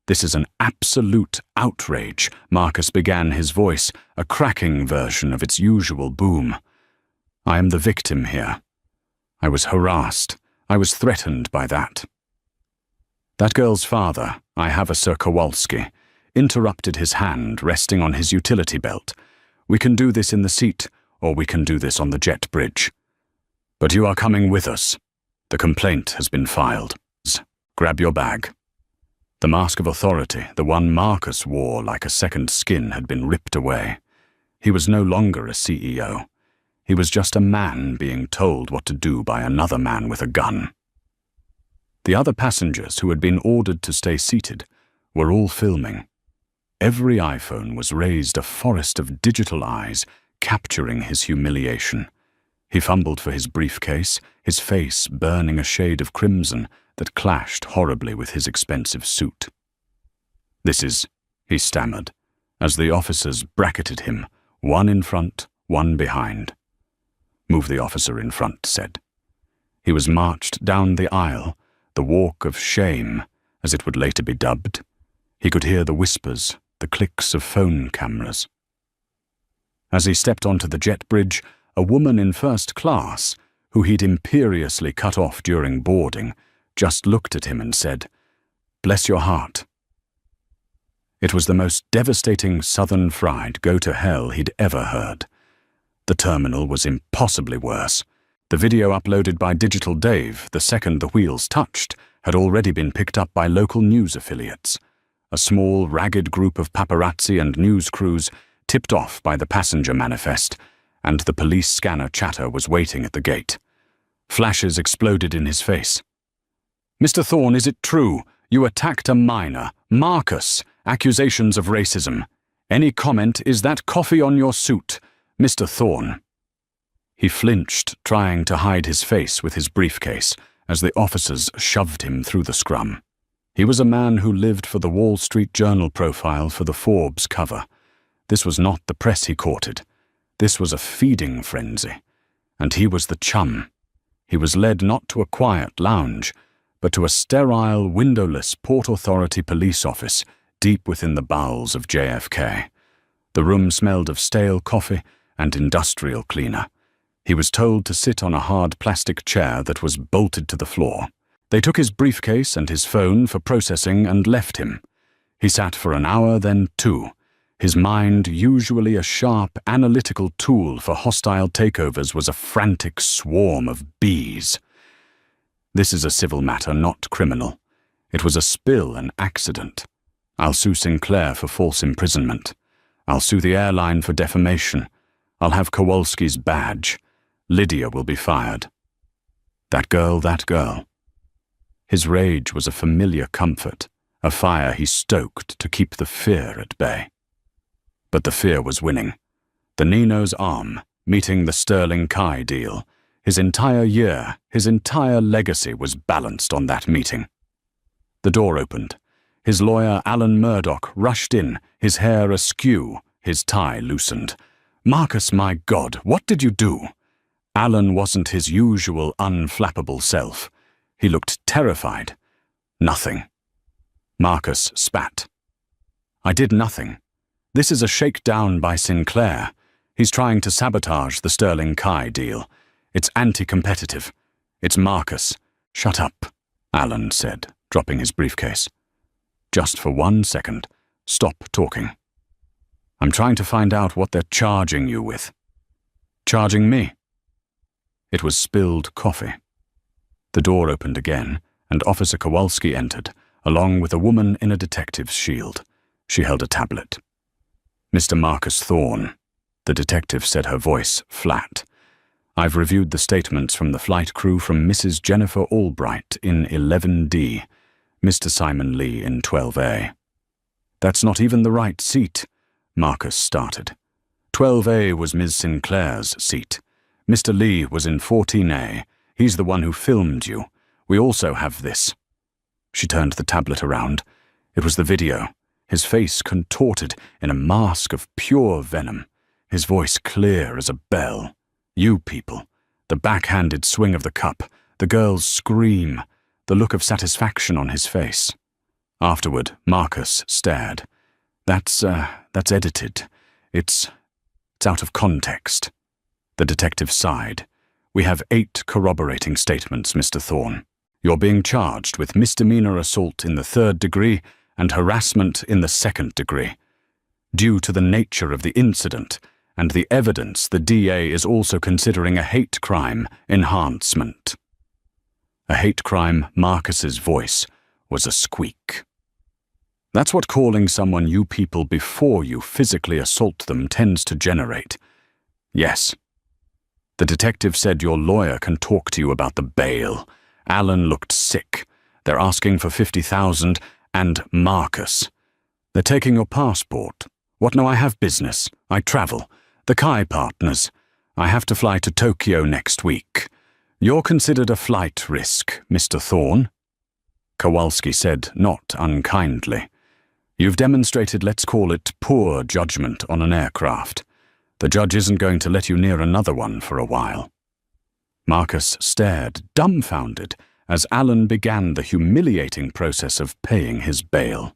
"This is an absolute outrage," Marcus began, his voice a cracking version of its usual boom. "I am the victim here. I was harassed. I was threatened by that." That girl's father, I have a Sir Kowalski, interrupted, his hand resting on his utility belt. "We can do this in the seat, or we can do this on the jet bridge. But you are coming with us. The complaint has been filed. Grab your bag." The mask of authority, the one Marcus wore like a second skin, had been ripped away. He was no longer a CEO. He was just a man being told what to do by another man with a gun. The other passengers, who had been ordered to stay seated, were all filming. Every iPhone was raised, a forest of digital eyes, capturing his humiliation. He fumbled for his briefcase, his face burning a shade of crimson that clashed horribly with his expensive suit. "This is," he stammered, as the officers bracketed him, one in front, one behind. "Move," the officer in front said. He was marched down the aisle, the walk of shame, as it would later be dubbed. He could hear the whispers, the clicks of phone cameras. As he stepped onto the jet bridge, a woman in first class, who he'd imperiously cut off during boarding, just looked at him and said, "Bless your heart." It was the most devastating Southern fried go-to-hell he'd ever heard. The terminal was impossibly worse. The video uploaded by Digital Dave the second the wheels touched had already been picked up by local news affiliates. A small, ragged group of paparazzi and news crews tipped off by the passenger manifest, and the police scanner chatter was waiting at the gate. Flashes exploded in his face. "Mr. Thorne, is it true? You attacked a minor, Marcus, accusations of racism. Any comment? Is that coffee on your suit? Mr. Thorne." He flinched, trying to hide his face with his briefcase, as the officers shoved him through the scrum. He was a man who lived for the Wall Street Journal profile for the Forbes cover. This was not the press he courted. This was a feeding frenzy. And he was the chum. He was led not to a quiet lounge, but to a sterile, windowless Port Authority police office deep within the bowels of JFK. The room smelled of stale coffee and industrial cleaner. He was told to sit on a hard plastic chair that was bolted to the floor. They took his briefcase and his phone for processing and left him. He sat for an hour, then 2. His mind, usually a sharp, analytical tool for hostile takeovers, was a frantic swarm of bees. "This is a civil matter, not criminal. It was a spill, an accident. I'll sue Sinclair for false imprisonment. I'll sue the airline for defamation. I'll have Kowalski's badge. Lydia will be fired. That girl, that girl." His rage was a familiar comfort, a fire he stoked to keep the fear at bay. But the fear was winning. The Nino's arm, meeting the Sterling Kai deal. His entire year, his entire legacy was balanced on that meeting. The door opened. His lawyer, Alan Murdoch, rushed in, his hair askew, his tie loosened. "Marcus, my God, what did you do?" Alan wasn't his usual unflappable self. He looked terrified. "Nothing." Marcus spat. "I did nothing. This is a shakedown by Sinclair. He's trying to sabotage the Sterling Kai deal. It's anti-competitive. It's Marcus." "Shut up," Alan said, dropping his briefcase. "Just for 1 second. Stop talking. I'm trying to find out what they're charging you with." "Charging me?" It was spilled coffee. The door opened again, and Officer Kowalski entered, along with a woman in a detective's shield. She held a tablet. "Mr. Marcus Thorne," the detective said, her voice flat. I've reviewed the statements from the flight crew from Mrs. Jennifer Albright in 11D, Mr. Simon Lee in 12A. That's not even the right seat, Marcus started. 12A was Ms. Sinclair's seat. Mr. Lee was in 14A. He's the one who filmed you. We also have this. She turned the tablet around. It was the video, his face contorted in a mask of pure venom, his voice clear as a bell. You people, the backhanded swing of the cup, the girl's scream, the look of satisfaction on his face. Afterward, Marcus stared. That's edited. It's out of context. The detective sighed. We have 8 corroborating statements, Mr. Thorne. You're being charged with misdemeanor assault in the 3rd degree and harassment in the 2nd degree. Due to the nature of the incident and the evidence, the DA is also considering a hate crime enhancement. A hate crime, Marcus's voice was a squeak. That's what calling someone you people before you physically assault them tends to generate. Yes. The detective said your lawyer can talk to you about the bail. Alan looked sick. They're asking for $50,000 and Marcus. They're taking your passport. What? No, I have business. I travel. The Kai partners. I have to fly to Tokyo next week. You're considered a flight risk, Mr. Thorne. Kowalski said, not unkindly. You've demonstrated, let's call it, poor judgment on an aircraft. The judge isn't going to let you near another one for a while. Marcus stared, dumbfounded, as Alan began the humiliating process of paying his bail.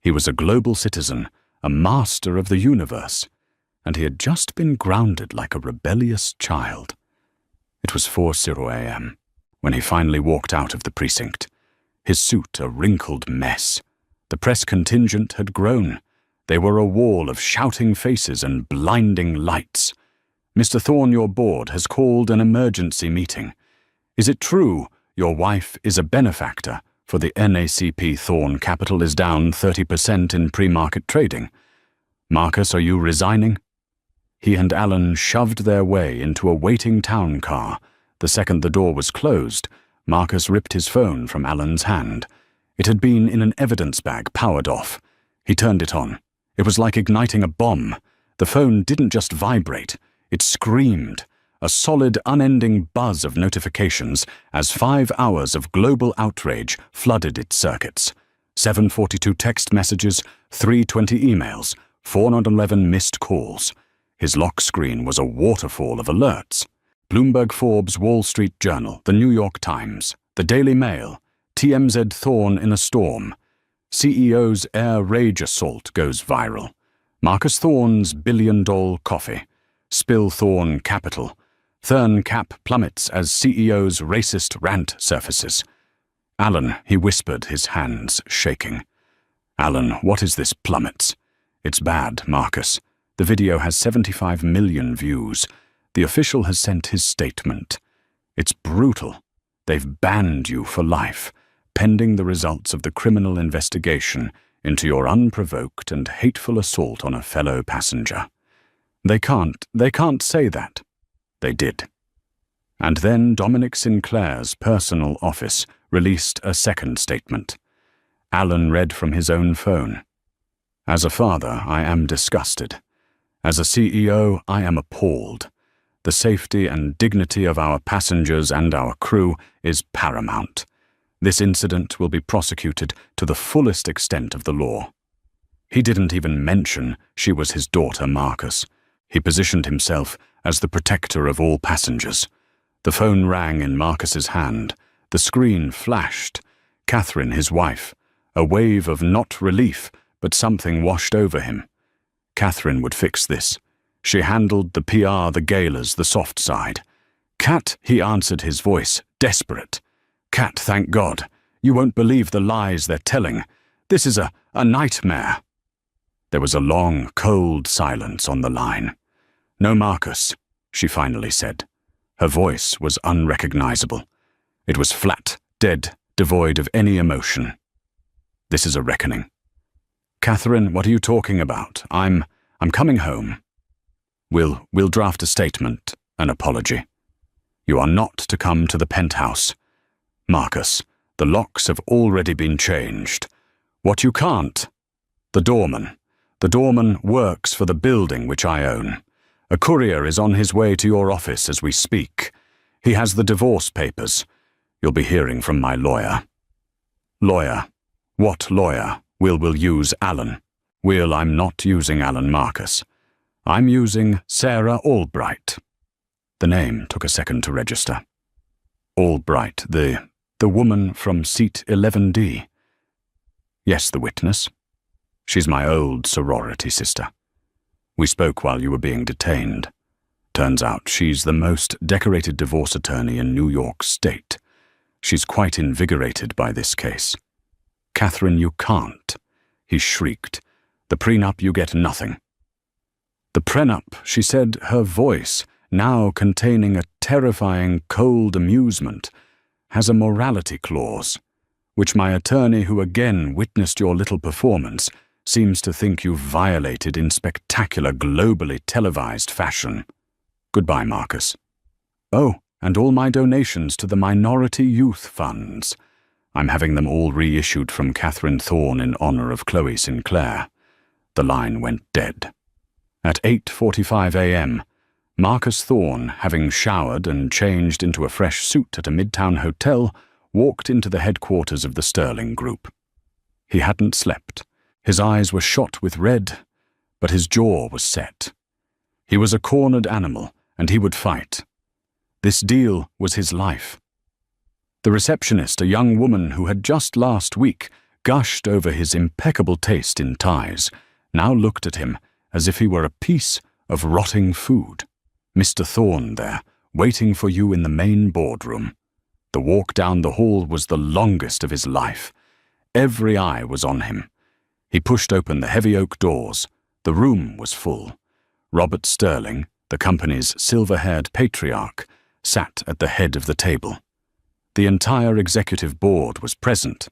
He was a global citizen, a master of the universe, and he had just been grounded like a rebellious child. It was 4:00 a.m. when he finally walked out of the precinct, his suit a wrinkled mess. The press contingent had grown. They were a wall of shouting faces and blinding lights. Mr. Thorne, your board has called an emergency meeting. Is it true your wife is a benefactor for the NACP? Thorne Capital is down 30% in pre-market trading. Marcus, are you resigning? He and Alan shoved their way into a waiting town car. The second the door was closed, Marcus ripped his phone from Alan's hand. It had been in an evidence bag, powered off. He turned it on. It was like igniting a bomb. The phone didn't just vibrate, it screamed, a solid, unending buzz of notifications as 5 hours of global outrage flooded its circuits. 742 text messages, 320 emails, 411 missed calls. His lock screen was a waterfall of alerts. Bloomberg, Forbes, Wall Street Journal, The New York Times, The Daily Mail, TMZ Thorne in a storm. CEO's air rage assault goes viral. Marcus Thorne's billion-dollar coffee. Spill Thorne Capital. Thurn Cap plummets as CEO's racist rant surfaces. Alan, he whispered, his hands shaking. Alan, what is this plummets? It's bad, Marcus. The video has 75 million views. The official has sent his statement. It's brutal. They've banned you for life, pending the results of the criminal investigation into your unprovoked and hateful assault on a fellow passenger. They can't say that. They did. And then Dominic Sinclair's personal office released a second statement. Alan read from his own phone. As a father, I am disgusted. As a CEO, I am appalled. The safety and dignity of our passengers and our crew is paramount. This incident will be prosecuted to the fullest extent of the law. He didn't even mention she was his daughter, Marcus. He positioned himself as the protector of all passengers. The phone rang in Marcus's hand. The screen flashed. Catherine, his wife. A wave of not relief, but something washed over him. Catherine would fix this. She handled the PR, the galas, the soft side. Cat, he answered, his voice desperate. Cat, thank God. You won't believe the lies they're telling. This is a nightmare. There was a long, cold silence on the line. No, Marcus, she finally said. Her voice was unrecognizable. It was flat, dead, devoid of any emotion. This is a reckoning. Catherine, what are you talking about? I'm coming home. We'll draft a statement, an apology. You are not to come to the penthouse. Marcus, the locks have already been changed. What you can't? The doorman. The doorman works for the building which I own. A courier is on his way to your office as we speak. He has the divorce papers. You'll be hearing from my lawyer. Lawyer. What lawyer? Will use Alan. I'm not using Alan Marcus. I'm using Sarah Albright. The name took a second to register. Albright, the woman from seat 11D. Yes, the witness. She's my old sorority sister. We spoke while you were being detained. Turns out she's the most decorated divorce attorney in New York State. She's quite invigorated by this case. Catherine, you can't. He shrieked. The prenup, you get nothing. The prenup, she said, her voice, now containing a terrifying cold amusement, has a morality clause, which my attorney, who again witnessed your little performance, seems to think you violated in spectacular, globally televised fashion. Goodbye, Marcus. Oh, and all my donations to the minority youth funds. I'm having them all reissued from Catherine Thorne in honor of Chloe Sinclair. The line went dead. At 8:45 a.m., Marcus Thorne, having showered and changed into a fresh suit at a midtown hotel, walked into the headquarters of the Sterling Group. He hadn't slept. His eyes were shot with red, but his jaw was set. He was a cornered animal, and he would fight. This deal was his life. The receptionist, a young woman who had just last week gushed over his impeccable taste in ties, now looked at him as if he were a piece of rotting food. Mr. Thorne there, waiting for you in the main boardroom. The walk down the hall was the longest of his life. Every eye was on him. He pushed open the heavy oak doors. The room was full. Robert Sterling, the company's silver-haired patriarch, sat at the head of the table. The entire executive board was present.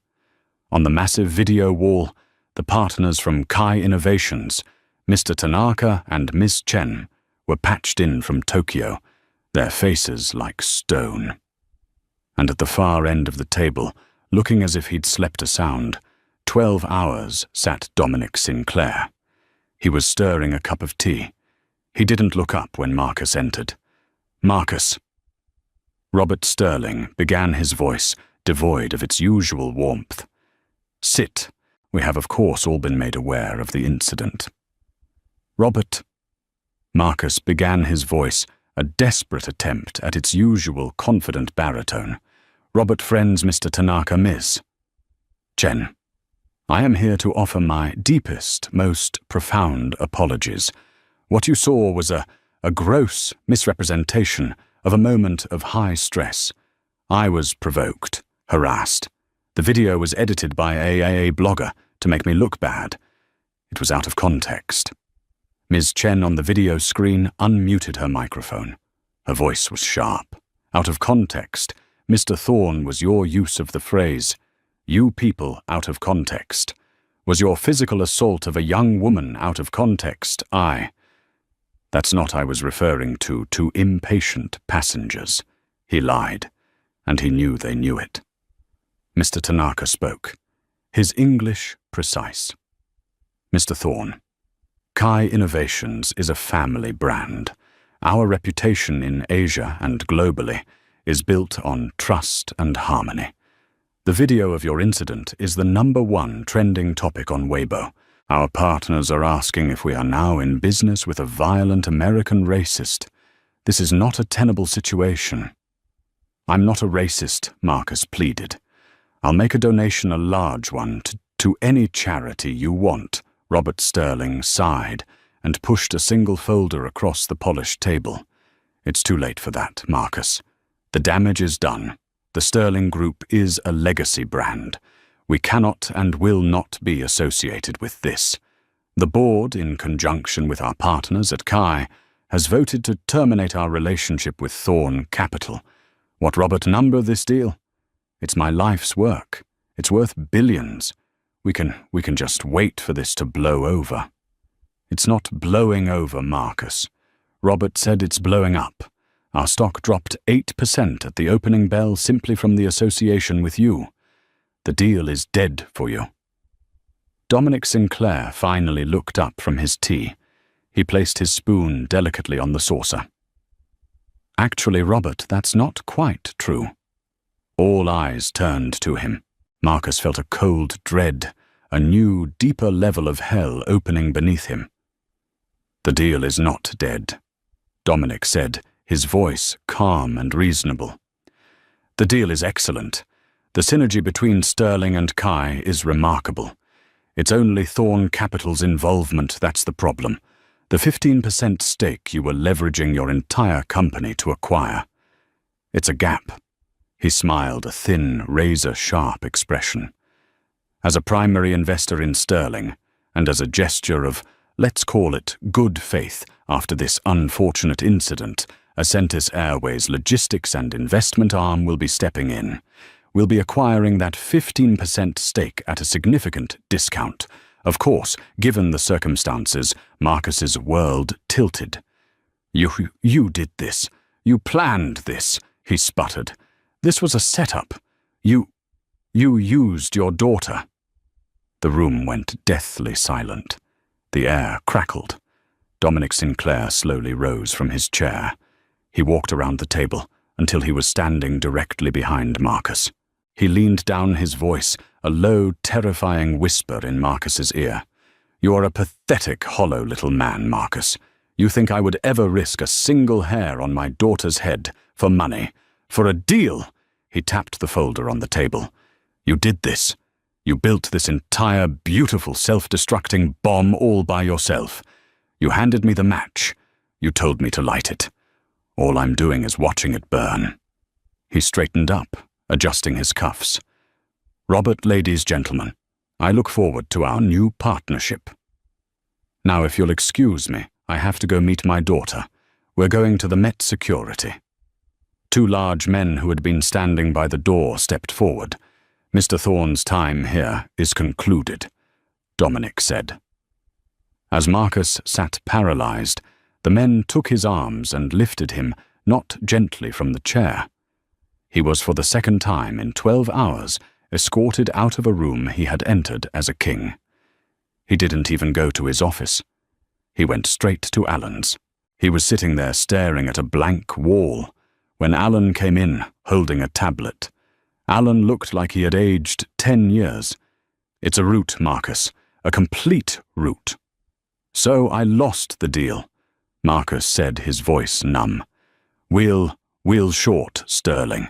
On the massive video wall, the partners from Kai Innovations, Mr. Tanaka and Ms. Chen, were patched in from Tokyo, their faces like stone. And at the far end of the table, looking as if he'd slept a sound, 12 hours sat Dominic Sinclair. He was stirring a cup of tea. He didn't look up when Marcus entered. Marcus. Robert Sterling began his voice, devoid of its usual warmth. Sit. We have, of course, all been made aware of the incident. Robert. Marcus began his voice, a desperate attempt at its usual confident baritone. Robert friends Mr. Tanaka Miss. Chen. I am here to offer my deepest, most profound apologies. What you saw was a gross misrepresentation of a moment of high stress. I was provoked, harassed. The video was edited by a blogger to make me look bad. It was out of context. Ms. Chen on the video screen unmuted her microphone. Her voice was sharp. Out of context, Mr. Thorne, was your use of the phrase, "You people out of context." Was your physical assault of a young woman out of context? That's not I was referring to impatient passengers. He lied, and he knew they knew it. Mr. Tanaka spoke, his English precise. Mr. Thorne, Kai Innovations is a family brand. Our reputation in Asia and globally is built on trust and harmony. The video of your incident is the #1 trending topic on Weibo. Our partners are asking if we are now in business with a violent American racist. This is not a tenable situation. I'm not a racist, Marcus pleaded. I'll make a donation, a large one, to any charity you want. Robert Sterling sighed and pushed a single folder across the polished table. It's too late for that, Marcus. The damage is done. The Sterling Group is a legacy brand. We cannot and will not be associated with this. The board, in conjunction with our partners at Kai, has voted to terminate our relationship with Thorne Capital. What Robert number this deal? It's my life's work. It's worth billions. We can just wait for this to blow over. It's not blowing over, Marcus. Robert said it's blowing up. Our stock dropped 8% at the opening bell simply from the association with you. The deal is dead for you." Dominic Sinclair finally looked up from his tea. He placed his spoon delicately on the saucer. "Actually, Robert, that's not quite true." All eyes turned to him. Marcus felt a cold dread, a new, deeper level of hell opening beneath him. "The deal is not dead," Dominic said, his voice calm and reasonable. "The deal is excellent. The synergy between Sterling and Kai is remarkable. It's only Thorn Capital's involvement that's the problem. The 15% stake you were leveraging your entire company to acquire. It's a gap." He smiled, a thin, razor-sharp expression. "As a primary investor in Sterling, and as a gesture of, let's call it, good faith after this unfortunate incident, Ascentis Airways' logistics and investment arm will be stepping in. We'll be acquiring that 15% stake at a significant discount. Of course, given the circumstances, Marcus's world tilted. You did this. You planned this," he sputtered. "This was a setup. You used your daughter." The room went deathly silent. The air crackled. Dominic Sinclair slowly rose from his chair. He walked around the table until he was standing directly behind Marcus. He leaned down his voice, a low, terrifying whisper in Marcus's ear. "You are a pathetic, hollow little man, Marcus. You think I would ever risk a single hair on my daughter's head for money, for a deal?" He tapped the folder on the table. "You did this. You built this entire beautiful self-destructing bomb all by yourself. You handed me the match. You told me to light it. All I'm doing is watching it burn." He straightened up, adjusting his cuffs. "Robert, ladies, gentlemen, I look forward to our new partnership. Now, if you'll excuse me, I have to go meet my daughter. We're going to the Met Security." Two large men who had been standing by the door stepped forward. "Mr. Thorne's time here is concluded," Dominic said. As Marcus sat paralyzed, the men took his arms and lifted him, not gently from the chair. He was for the second time in 12 hours escorted out of a room he had entered as a king. He didn't even go to his office. He went straight to Alan's. He was sitting there staring at a blank wall when Alan came in, holding a tablet. Alan looked like he had aged 10 years. "It's a route, Marcus, a complete route." "So I lost the deal," Marcus said, his voice numb. We'll short Sterling.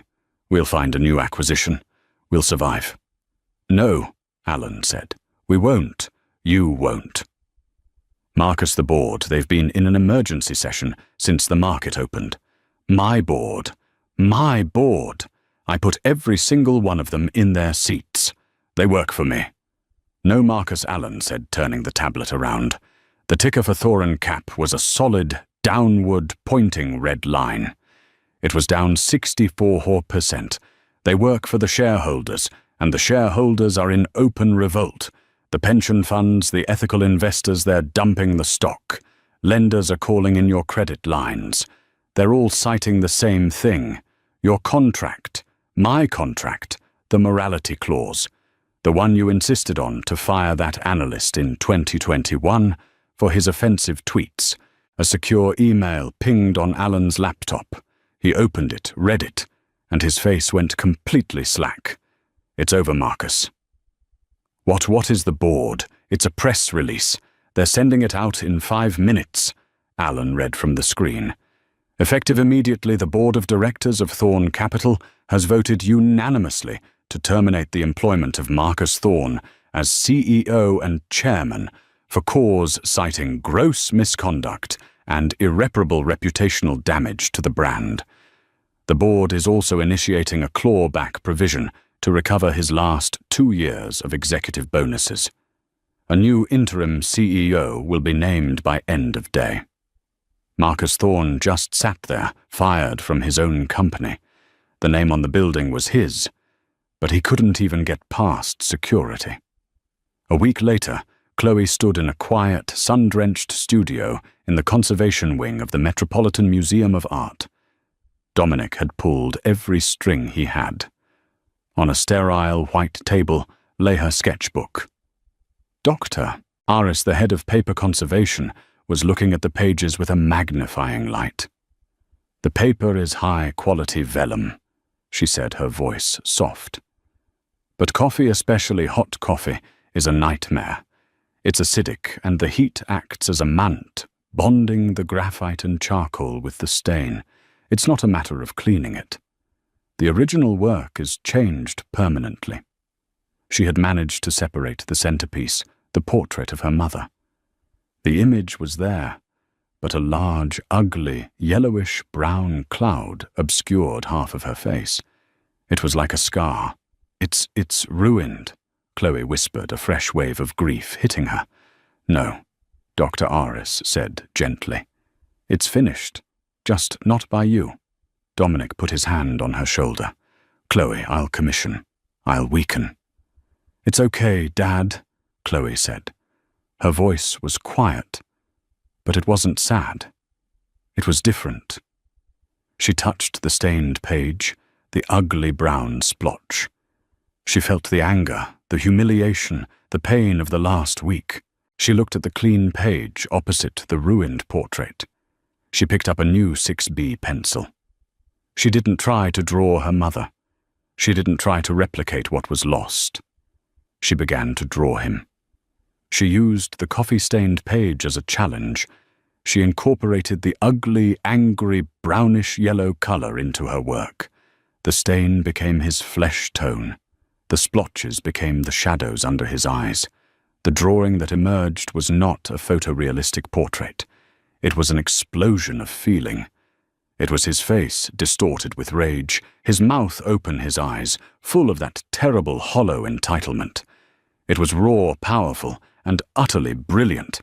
We'll find a new acquisition. We'll survive." "No," Alan said. "We won't. You won't." "Marcus, the board, they've been in an emergency session since the market opened. My board. My board. I put every single one of them in their seats. They work for me." "No, Marcus," Alan said, turning the tablet around. The ticker for Thorin Cap was a solid, downward, pointing red line. It was down 64%. They work for the shareholders, and the shareholders are in open revolt. The pension funds, the ethical investors, they're dumping the stock. Lenders are calling in your credit lines. They're all citing the same thing. Your contract, my contract, the morality clause, the one you insisted on to fire that analyst in 2021 for his offensive tweets. A secure email pinged on Alan's laptop. He opened it, read it, and his face went completely slack. "It's over, Marcus." What is the board? It's a press release. They're sending it out in 5 minutes," Alan read from the screen. "Effective immediately, the board of directors of Thorn Capital has voted unanimously to terminate the employment of Marcus Thorne as CEO and chairman for cause citing gross misconduct and irreparable reputational damage to the brand. The board is also initiating a clawback provision to recover his last 2 years of executive bonuses. A new interim CEO will be named by end of day." Marcus Thorne just sat there, fired from his own company. The name on the building was his, but he couldn't even get past security. A week later, Chloe stood in a quiet, sun-drenched studio in the conservation wing of the Metropolitan Museum of Art. Dominic had pulled every string he had. On a sterile white table lay her sketchbook. Dr. Aris, the head of paper conservation, was looking at the pages with a magnifying light. "The paper is high-quality vellum," she said, her voice soft. "But coffee, especially hot coffee, is a nightmare. It's acidic, and the heat acts as a mantle, bonding the graphite and charcoal with the stain. It's not a matter of cleaning it. The original work is changed permanently." She had managed to separate the centerpiece, the portrait of her mother. The image was there, but a large, ugly, yellowish-brown cloud obscured half of her face. It was like a scar. It's ruined," Chloe whispered, a fresh wave of grief hitting her. "No," Dr. Aris said gently. "It's finished, just not by you." Dominic put his hand on her shoulder. "Chloe, I'll commission. I'll weaken." "It's okay, Dad," Chloe said. Her voice was quiet, but it wasn't sad. It was different. She touched the stained page, the ugly brown splotch. She felt the anger, the humiliation, the pain of the last week. She looked at the clean page opposite the ruined portrait. She picked up a new 6B pencil. She didn't try to draw her mother. She didn't try to replicate what was lost. She began to draw him. She used the coffee-stained page as a challenge. She incorporated the ugly, angry, brownish-yellow color into her work. The stain became his flesh tone. The splotches became the shadows under his eyes. The drawing that emerged was not a photorealistic portrait. It was an explosion of feeling. It was his face, distorted with rage, his mouth open, his eyes, full of that terrible, hollow entitlement. It was raw, powerful, and utterly brilliant.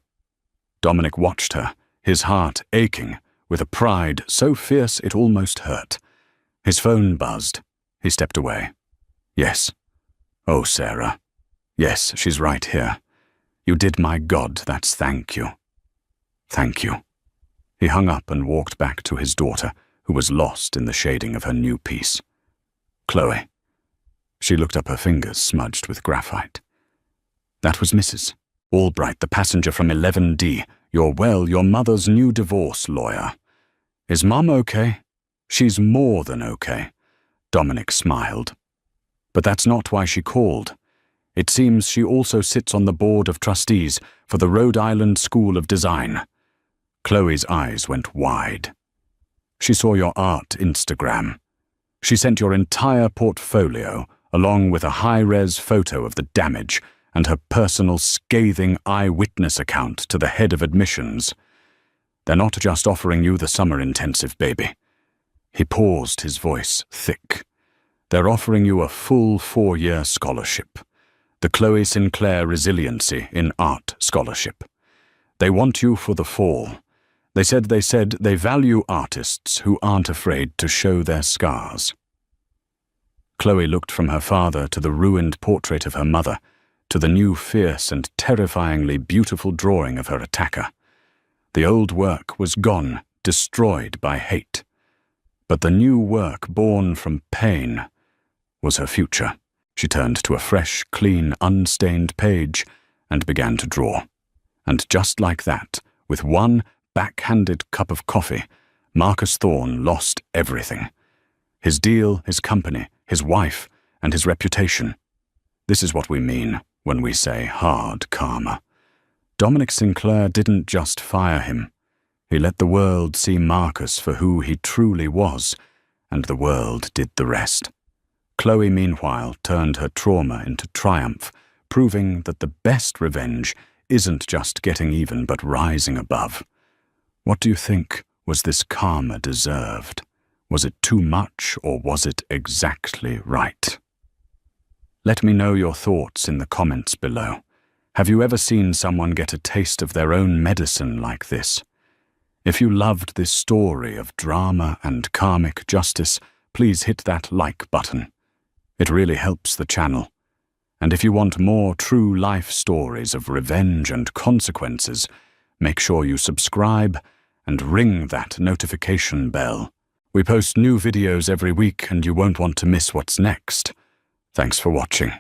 Dominic watched her, his heart aching, with a pride so fierce it almost hurt. His phone buzzed. He stepped away. "Yes." "Oh, Sarah. Yes, she's right here. You did, my God, that's thank you." "Thank you." He hung up and walked back to his daughter, who was lost in the shading of her new piece. "Chloe." She looked up, her fingers smudged with graphite. "That was Mrs. Albright, the passenger from 11D, your mother's new divorce lawyer. Is Mom okay?" "She's more than okay." Dominic smiled. "But that's not why she called. It seems she also sits on the board of trustees for the Rhode Island School of Design." Chloe's eyes went wide. "She saw your art Instagram. She sent your entire portfolio, along with a high-res photo of the damage and her personal scathing eyewitness account to the head of admissions. They're not just offering you the summer intensive, baby." He paused, his voice thick. "They're offering you a full 4-year scholarship. The Chloe Sinclair Resiliency in Art Scholarship. They want you for the fall. They said they value artists who aren't afraid to show their scars." Chloe looked from her father to the ruined portrait of her mother, to the new fierce and terrifyingly beautiful drawing of her attacker. The old work was gone, destroyed by hate. But the new work, born from pain, was her future. She turned to a fresh, clean, unstained page and began to draw. And just like that, with one backhanded cup of coffee, Marcus Thorne lost everything. His deal, his company, his wife, and his reputation. This is what we mean when we say hard karma. Dominic Sinclair didn't just fire him. He let the world see Marcus for who he truly was, and the world did the rest. Chloe, meanwhile, turned her trauma into triumph, proving that the best revenge isn't just getting even but rising above. What do you think was this karma deserved? Was it too much, or was it exactly right? Let me know your thoughts in the comments below. Have you ever seen someone get a taste of their own medicine like this? If you loved this story of drama and karmic justice, please hit that like button. It really helps the channel. And if you want more true life stories of revenge and consequences, make sure you subscribe and ring that notification bell. We post new videos every week and you won't want to miss what's next. Thanks for watching.